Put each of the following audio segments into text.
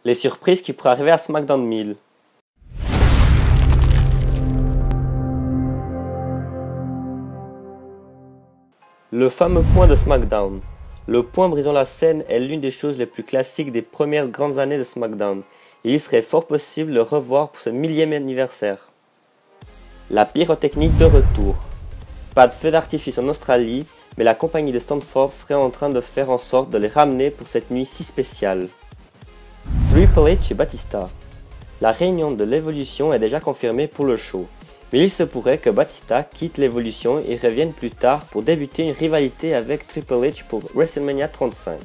Les surprises qui pourraient arriver à SmackDown 1000. Le fameux point de SmackDown. Le point brisant la scène est l'une des choses les plus classiques des premières grandes années de SmackDown, et il serait fort possible de le revoir pour ce 1000e anniversaire. La pyrotechnie de retour. Pas de feu d'artifice en Australie, mais la compagnie de Stamford serait en train de faire en sorte de les ramener pour cette nuit si spéciale. Triple H et Batista. La réunion de l'Evolution est déjà confirmée pour le show, mais il se pourrait que Batista quitte l'Evolution et revienne plus tard pour débuter une rivalité avec Triple H pour WrestleMania 35.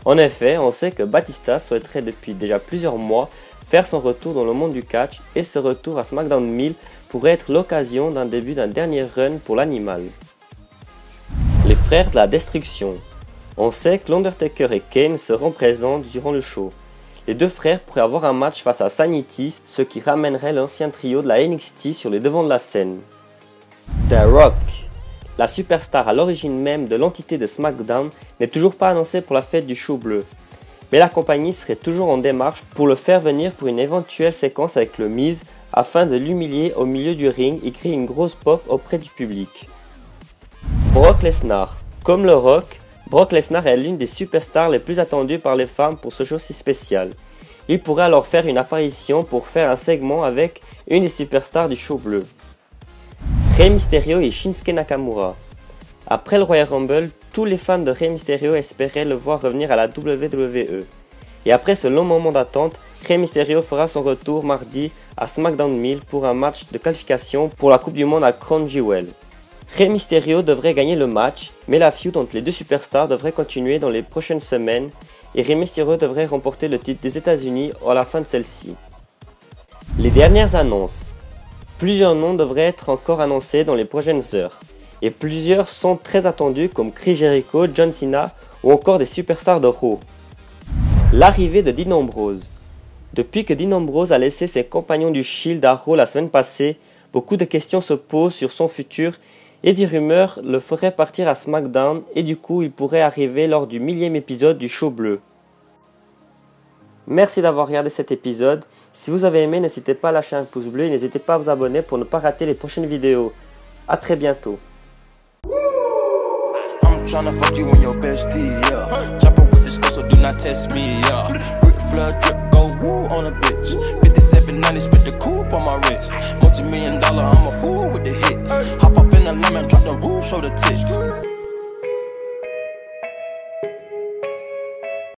En effet, on sait que Batista souhaiterait depuis déjà plusieurs mois faire son retour dans le monde du catch et ce retour à SmackDown 1000 pourrait être l'occasion d'un début d'un dernier run pour l'animal. Les frères de la destruction. On sait que l'Undertaker et Kane seront présents durant le show. Les deux frères pourraient avoir un match face à Sanity, ce qui ramènerait l'ancien trio de la NXT sur les devants de la scène. The Rock. La superstar à l'origine même de l'entité de SmackDown n'est toujours pas annoncée pour la fête du show bleu. Mais la compagnie serait toujours en démarche pour le faire venir pour une éventuelle séquence avec le Miz afin de l'humilier au milieu du ring et créer une grosse pop auprès du public. Brock Lesnar. Comme le Rock, Brock Lesnar est l'une des superstars les plus attendues par les femmes pour ce show si spécial. Il pourrait alors faire une apparition pour faire un segment avec une des superstars du show bleu. Rey Mysterio et Shinsuke Nakamura. Après le Royal Rumble, tous les fans de Rey Mysterio espéraient le voir revenir à la WWE. Et après ce long moment d'attente, Rey Mysterio fera son retour mardi à SmackDown 1000 pour un match de qualification pour la Coupe du Monde à Crown Jewel. Rey Mysterio devrait gagner le match, mais la feud entre les deux superstars devrait continuer dans les prochaines semaines et Rey Mysterio devrait remporter le titre des États-Unis à la fin de celle-ci. Les dernières annonces. Plusieurs noms devraient être encore annoncés dans les prochaines heures, et plusieurs sont très attendus comme Chris Jericho, John Cena ou encore des superstars de Raw. L'arrivée de Dean Ambrose. Depuis que Dean Ambrose a laissé ses compagnons du Shield à Raw la semaine passée, beaucoup de questions se posent sur son futur et des rumeurs le feraient partir à SmackDown et du coup il pourrait arriver lors du 1000e épisode du show bleu. Merci d'avoir regardé cet épisode. Si vous avez aimé, n'hésitez pas à lâcher un pouce bleu et n'hésitez pas à vous abonner pour ne pas rater les prochaines vidéos. A très bientôt. Tryna fuck you and your bestie, yeah. Chopper with this girl, so do not test me, yeah. Rick Flood drip, go woo on a bitch. 5790, spit the coupe on my wrist. $multi-million, I'm a fool with the hits. Hop up in the lemon, drop the roof, show the tits.